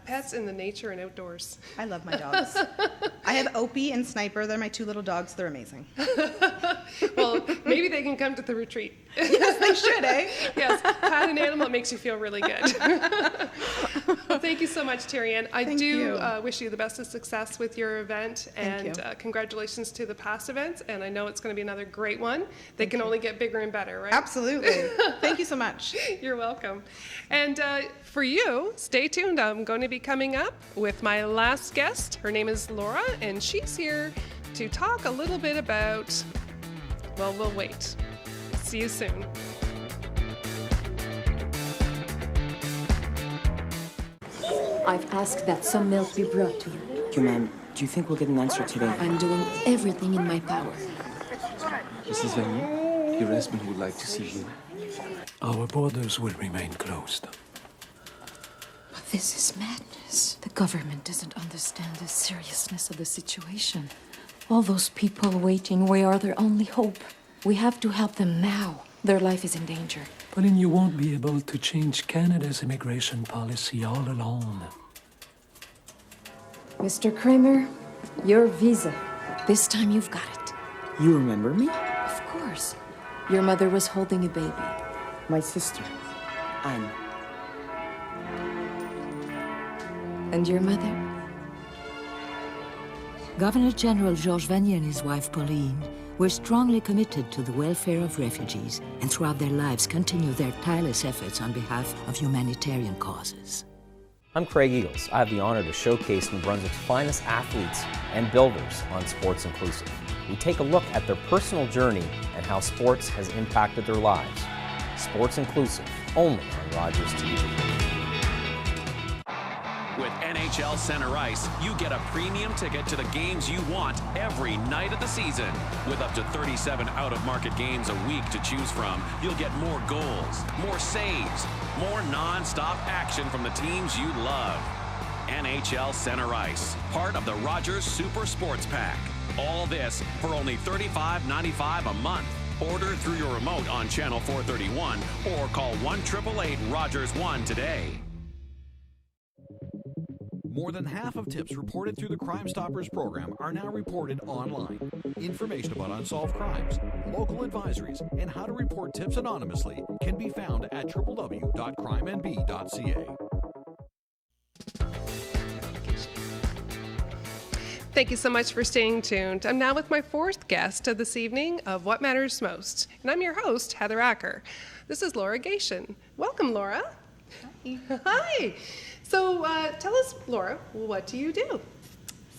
Pets in the nature and outdoors. I love my dogs. I have Opie and Sniper. They're my 2 little dogs. They're amazing. Well, maybe they can come to the retreat. Yes, they should, eh? Yes, pat an animal, it makes you feel really good. Well, thank you so much, Terry Ann. I Thank do you. wish you the best of success with your event, Thank and you. Congratulations to the past events, and I know it's going to be another great one. They can only get bigger and better, right? Absolutely. Thank you so much. You're welcome. And for you, stay tuned. I'm going to be coming up with my last guest. Her name is Laura, and she's here to talk a little bit about, well, we'll wait. See you soon. I've asked that some milk be brought to you. Ma'am, do you think we'll get an answer today? I'm doing everything in my power. Mrs. Vanier, your husband would like to see you. Our borders will remain closed. But this is madness. The government doesn't understand the seriousness of the situation. All those people waiting, we are their only hope. We have to help them now. Their life is in danger. Pauline, you won't be able to change Canada's immigration policy all alone. Mr. Kramer, your visa. This time you've got it. You remember me? Of course. Your mother was holding a baby. My sister, Anne. And your mother? Governor General Georges Vanier and his wife Pauline were strongly committed to the welfare of refugees, and throughout their lives continue their tireless efforts on behalf of humanitarian causes. I'm Craig Eagles. I have the honor to showcase New Brunswick's finest athletes and builders on Sports Inclusive. We take a look at their personal journey and how sports has impacted their lives. Sports Inclusive, only on Rogers TV. With NHL Center Ice, you get a premium ticket to the games you want every night of the season. With up to 37 out-of-market games a week to choose from, you'll get more goals, more saves, more non-stop action from the teams you love. NHL Center Ice, part of the Rogers Super Sports Pack. All this for only $35.95 a month. Order through your remote on Channel 431 or call 1-888-ROGERS-1 today. More than half of tips reported through the Crime Stoppers program are now reported online. Information about unsolved crimes, local advisories, and how to report tips anonymously can be found at www.crimenb.ca. Thank you so much for staying tuned. I'm now with my fourth guest of this evening of What Matters Most, and I'm your host, Heather Acker. This is Laura Gation. Welcome, Laura. Hi. Hi. So tell us, Laura, what do you do?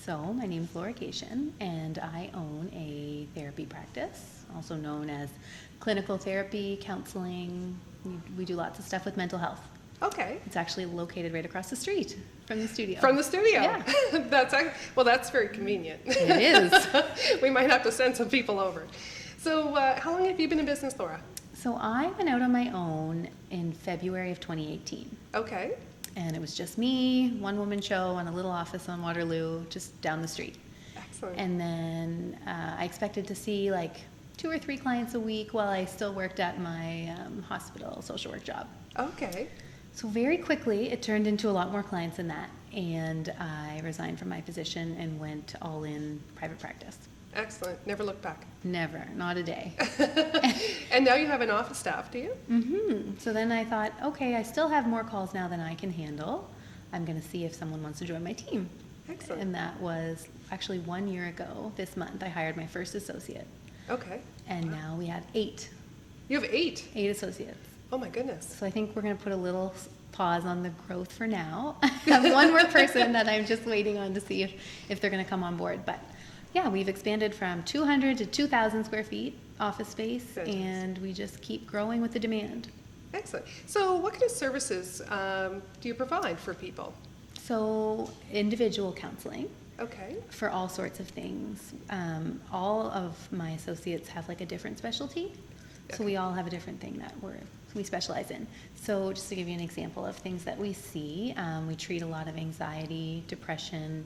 So my name is Laura Gation, and I own a therapy practice, also known as clinical therapy, counseling. We do lots of stuff with mental health. Okay. It's actually located right across the street from the studio. From the studio? Yeah. That's very convenient. It is. We might have to send some people over. So how long have you been in business, Laura? So I went out on my own in February of 2018. Okay. And it was just me, one-woman show on a little office on Waterloo, just down the street. Excellent. And then I expected to see like 2 or 3 clients a week while I still worked at my hospital social work job. Okay. So very quickly, it turned into a lot more clients than that, and I resigned from my position and went all in private practice. Excellent. Never looked back. Never, not a day. And now you have an office staff, do you? Mm-hmm. So then I thought, okay, I still have more calls now than I can handle. I'm going to see if someone wants to join my team. Excellent. And that was actually 1 year ago this month. I hired my first associate. Okay. And now we have 8. You have 8? 8 associates. Oh my goodness. So I think we're going to put a little pause on the growth for now. I have one more person that I'm just waiting on to see if they're going to come on board. But yeah, we've expanded from 200 to 2,000 square feet office space, and we just keep growing with the demand. Excellent. So what kind of services do you provide for people? So individual counseling. Okay. For all sorts of things. All of my associates have like a different specialty. So we all have a different thing that we specialize in. So just to give you an example of things that we see, we treat a lot of anxiety, depression,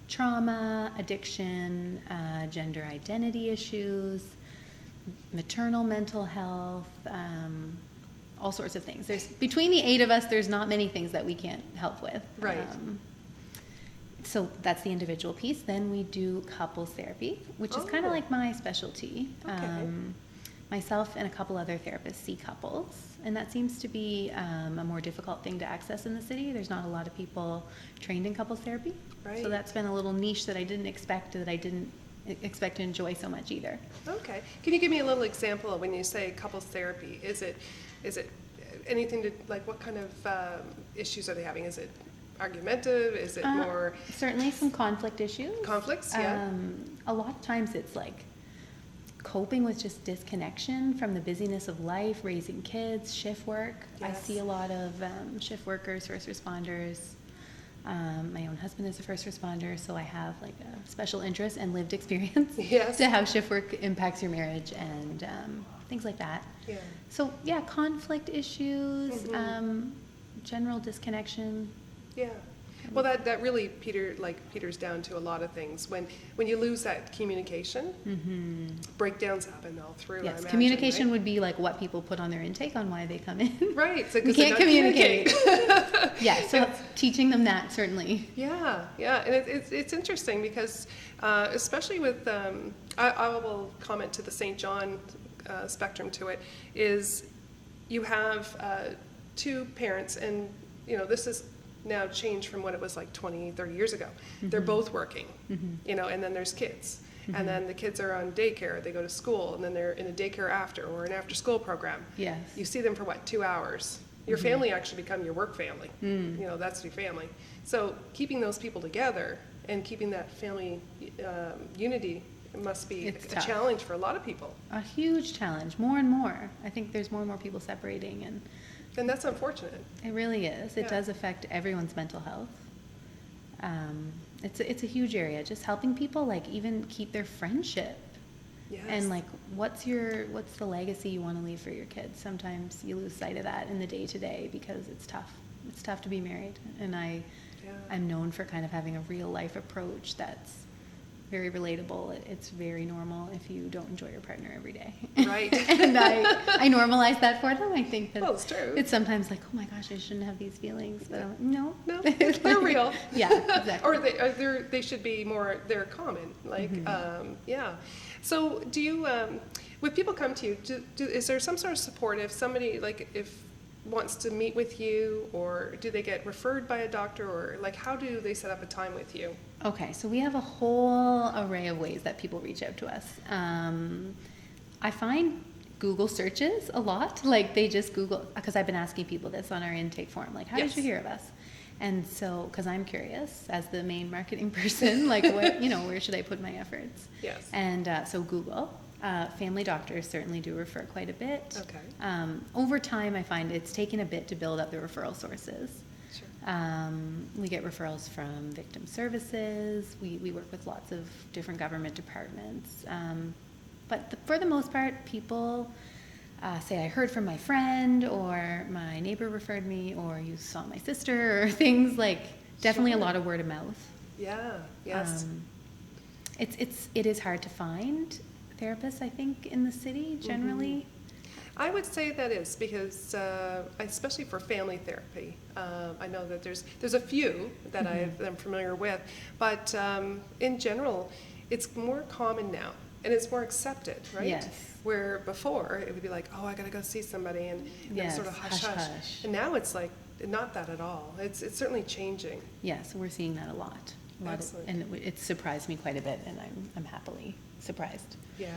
trauma, addiction, gender identity issues, maternal mental health, all sorts of things. Between the 8 of us, there's not many things that we can't help with. Right. So that's the individual piece. Then we do couples therapy, which is kind of like my specialty. Okay. Myself and a couple other therapists see couples, and that seems to be a more difficult thing to access in the city. There's not a lot of people trained in couples therapy. Right. So that's been a little niche that I didn't expect to enjoy so much either. Okay. Can you give me a little example of when you say couples therapy? Is it anything to, like, what kind of issues are they having? Is it argumentative? Is it more? Certainly some conflict issues. Conflicts, yeah. A lot of times it's like coping with just disconnection from the busyness of life, raising kids, shift work. Yes. I see a lot of shift workers, first responders. My own husband is a first responder, so I have like a special interest and lived experience to how shift work impacts your marriage and things like that. Yeah. So yeah, conflict issues, general disconnection. Yeah. Well, that really peters down to a lot of things. When you lose that communication, breakdowns happen all through. Yes, I imagine, communication right? would be like what people put on their intake on why they come in. Right. So we can't communicate. Yeah, so teaching them that certainly. Yeah, and it's interesting because especially with I will comment to the St. John spectrum to it is you have 2 parents, and this is now changed from what it was like 20, 30 years ago. They're both working, and then there's kids. And then the kids are on daycare, they go to school, and then they're in a daycare after or an after school program. Yes. You see them for 2 hours? Your family actually become your work family. You know, that's your family. So keeping those people together and keeping that family unity must be a challenge for a lot of people. A huge challenge, more and more. I think there's more and more people separating, and that's unfortunate. It really is. It does affect everyone's mental health. It's a huge area. Just helping people, like, even keep their friendship. Yes. And like, what's the legacy you want to leave for your kids? Sometimes you lose sight of that in the day to day because it's tough. It's tough to be married, and I'm known for kind of having a real life approach that's very relatable. It's very normal if you don't enjoy your partner every day. Right. And I normalize that for them. I think that it's true. It's sometimes like, oh my gosh, I shouldn't have these feelings, but I'm like, no, they're real. Yeah, exactly. Or they should be more. They're common. Like, yeah. So, do you, when people come to you, is there some sort of support if somebody, like, if wants to meet with you, or do they get referred by a doctor, or like, how do they set up a time with you? Okay, so we have a whole array of ways that people reach out to us. I find Google searches a lot. Like, they just Google, because I've been asking people this on our intake form, like, how did you hear of us? And so, because I'm curious as the main marketing person, like, what, where should I put my efforts? Yes. And so Google. Family doctors certainly do refer quite a bit. Okay. Over time, I find it's taken a bit to build up the referral sources. Sure. We get referrals from victim services. We work with lots of different government departments. But for the most part, people say, I heard from my friend, or my neighbor referred me, or you saw my sister, or things like, definitely a lot of word of mouth. Yeah, yes. It is hard to find therapists, I think, in the city generally. I would say that is because, especially for family therapy, I know that there's a few that I'm familiar with, but in general, it's more common now, and it's more accepted, right? Yes. Where before it would be like, oh, I gotta go see somebody, and sort of hush hush. And now it's like not that at all. It's certainly changing. Yes, we're seeing that a lot. And it surprised me quite a bit, and I'm happily surprised. Yeah.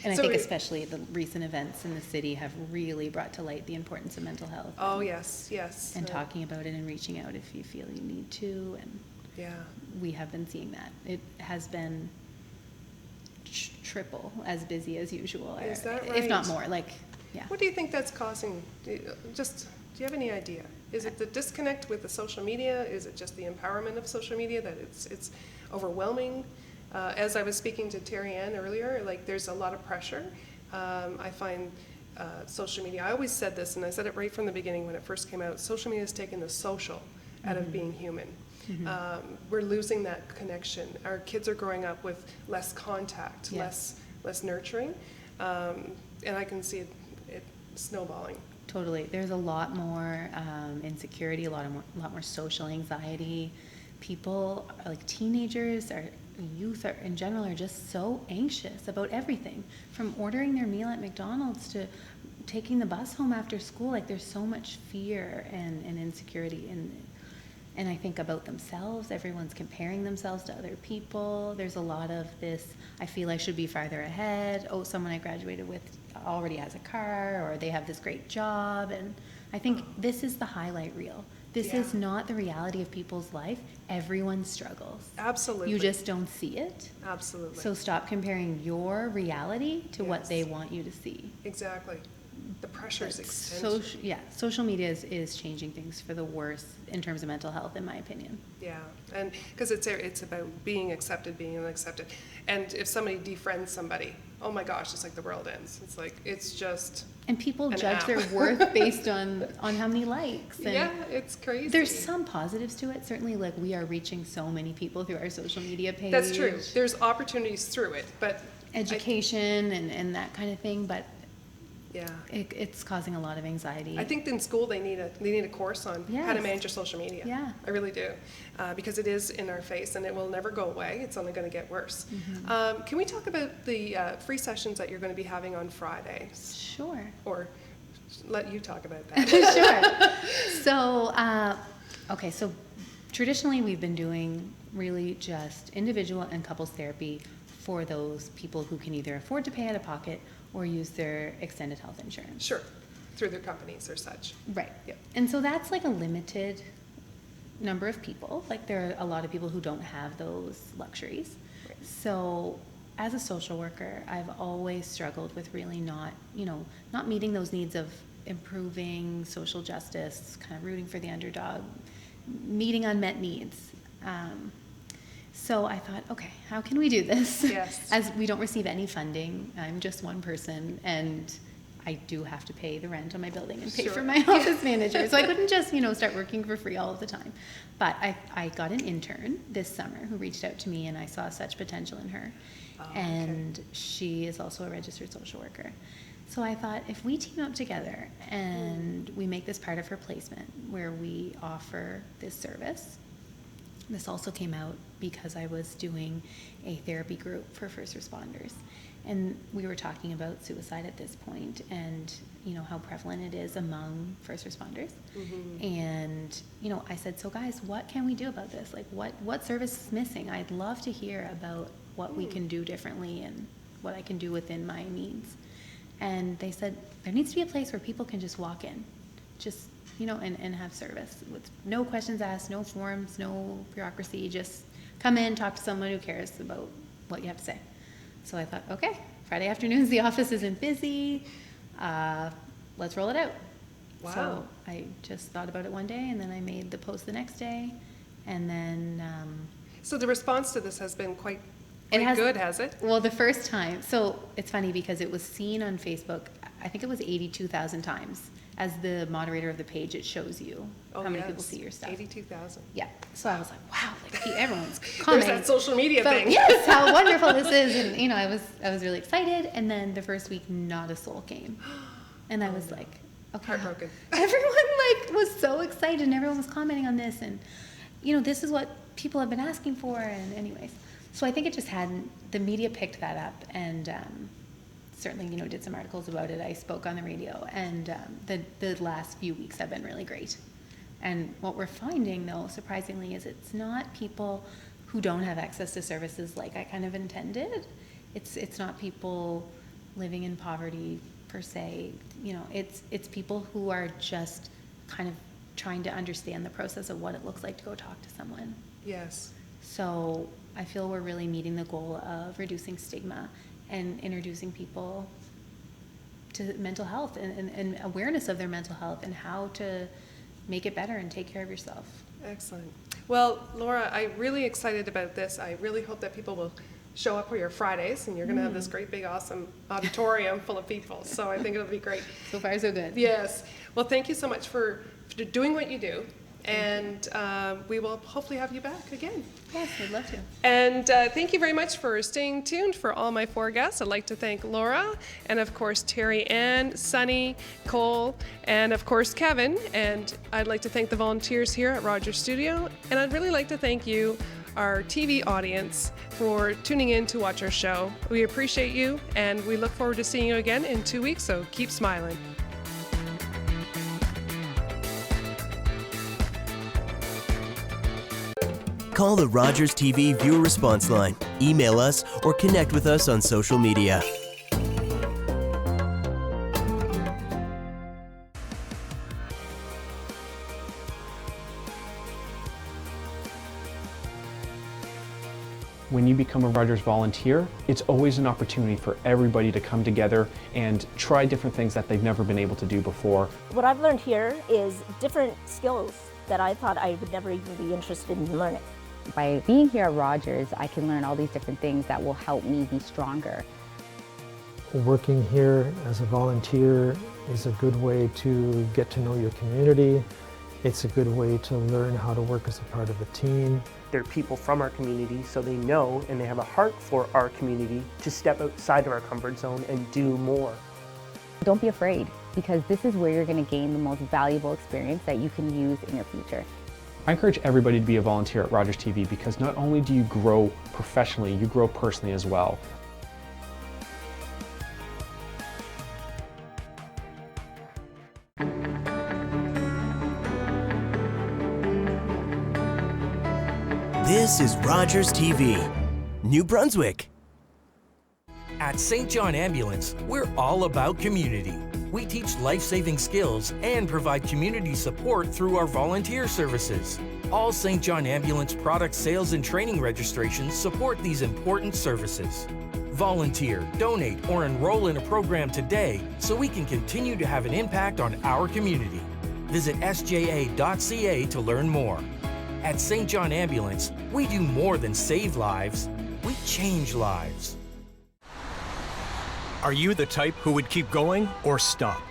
And I think especially the recent events in the city have really brought to light the importance of mental health. Oh, yes, yes. And talking about it and reaching out if you feel you need to. And we have been seeing that. It has been triple as busy as usual. Is that right? If not more, What do you think that's causing? Do you have any idea? Is it the disconnect with the social media? Is it just the empowerment of social media that it's overwhelming? As I was speaking to Terry Ann earlier, like, there's a lot of pressure. I find social media, I always said this, and I said it right from the beginning when it first came out, social media has taken the social out of being human. We're losing that connection. Our kids are growing up with less contact, less nurturing, and I can see it snowballing. Totally. There's a lot more insecurity, a lot more social anxiety. People, like teenagers, youth in general, are just so anxious about everything, from ordering their meal at McDonald's to taking the bus home after school. Like, there's so much fear and insecurity, and I think about themselves. Everyone's comparing themselves to other people. There's a lot of this, I feel I should be farther ahead. Oh, someone I graduated with already has a car, or they have this great job. And I think this is the highlight reel. This is not the reality of people's life. Everyone struggles. Absolutely. You just don't see it. Absolutely. So stop comparing your reality to what they want you to see. Exactly. The pressure is extensive. Social media is changing things for the worse in terms of mental health, in my opinion. Yeah, and because it's about being accepted, being unaccepted. And if somebody defriends somebody, oh my gosh, it's like the world ends. It's like, it's just And people judge their worth based on how many likes. And yeah, it's crazy. There's some positives to it. Certainly, like, we are reaching so many people through our social media page. That's true. There's opportunities through it, but education and that kind of thing, but yeah, it's causing a lot of anxiety. I think in school they need a course on how to manage your social media. Yeah, I really do, because it is in our face and it will never go away. It's only going to get worse. Can we talk about the free sessions that you're going to be having on Friday? Sure. Or let you talk about that. Sure. So, okay, so traditionally we've been doing really just individual and couples therapy for those people who can either afford to pay out of pocket or use their extended health insurance. Sure. through their companies or such. Right. Yep. And so that's like a limited number of people. Like there are a lot of people who don't have those luxuries. Right. So as a social worker, I've always struggled with really not meeting those needs of improving social justice, kind of rooting for the underdog, meeting unmet needs. So I thought, okay, how can we do this? Yes. As we don't receive any funding, I'm just one person, and I do have to pay the rent on my building and pay for my office manager. So I couldn't just, start working for free all of the time. But I got an intern this summer who reached out to me, and I saw such potential in her. And she is also a registered social worker. So I thought, if we team up together and we make this part of her placement where we offer this service. This also came out because I was doing a therapy group for first responders. And we were talking about suicide at this point and, how prevalent it is among first responders. Mm-hmm. And, I said, so guys, what can we do about this? Like, what service is missing? I'd love to hear about what we can do differently and what I can do within my means. And they said, there needs to be a place where people can just walk in, and have service with no questions asked, no forms, no bureaucracy, just come in, talk to someone who cares about what you have to say. So I thought, okay, Friday afternoons, the office isn't busy, let's roll it out. Wow. So I just thought about it one day, and then I made the post the next day, and then... So the response to this has been quite good, has it? Well, the first time, so it's funny because it was seen on Facebook, I think it was 82,000 times. As the moderator of the page, it shows you how many people see your stuff. 82,000. Yeah. So I was like, wow, everyone's commenting. There's that social media thing. Yes, how wonderful this is. And, I was really excited. And then the first week, not a soul came. And I was like, okay. Heartbroken. Everyone was so excited and everyone was commenting on this. And, this is what people have been asking for. And anyways, so I think it just the media picked that up and, certainly, did some articles about it. I spoke on the radio, and the last few weeks have been really great. And what we're finding, though, surprisingly, is it's not people who don't have access to services like I kind of intended. It's not people living in poverty per se. It's people who are just kind of trying to understand the process of what it looks like to go talk to someone. Yes. So I feel we're really meeting the goal of reducing stigma and introducing people to mental health and awareness of their mental health and how to make it better and take care of yourself. Excellent. Well, Laura, I'm really excited about this. I really hope that people will show up for your Fridays, and you're going to have this great, big, awesome auditorium full of people. So I think it'll be great. So far, so good. Yes. Well, thank you so much for doing what you do. And we will hopefully have you back again. Yes, I'd love to. And thank you very much for staying tuned for all my 4 guests. I'd like to thank Laura, and of course Terry Ann, Sunny, Cole, and of course Kevin. And I'd like to thank the volunteers here at Rogers Studio. And I'd really like to thank you, our TV audience, for tuning in to watch our show. We appreciate you, and we look forward to seeing you again in 2 weeks, so keep smiling. Call the Rogers TV viewer response line, email us, or connect with us on social media. When you become a Rogers volunteer, it's always an opportunity for everybody to come together and try different things that they've never been able to do before. What I've learned here is different skills that I thought I would never even be interested in learning. By being here at Rogers, I can learn all these different things that will help me be stronger. Working here as a volunteer is a good way to get to know your community. It's a good way to learn how to work as a part of a team. They're people from our community, so they know and they have a heart for our community to step outside of our comfort zone and do more. Don't be afraid, because this is where you're going to gain the most valuable experience that you can use in your future. I encourage everybody to be a volunteer at Rogers TV because not only do you grow professionally, you grow personally as well. This is Rogers TV, New Brunswick. At St. John Ambulance, we're all about community. We teach life-saving skills and provide community support through our volunteer services. All St. John Ambulance product sales and training registrations support these important services. Volunteer, donate, or enroll in a program today so we can continue to have an impact on our community. Visit sja.ca to learn more. At St. John Ambulance, we do more than save lives, we change lives. Are you the type who would keep going or stop?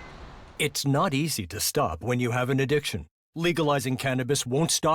It's not easy to stop when you have an addiction. Legalizing cannabis won't stop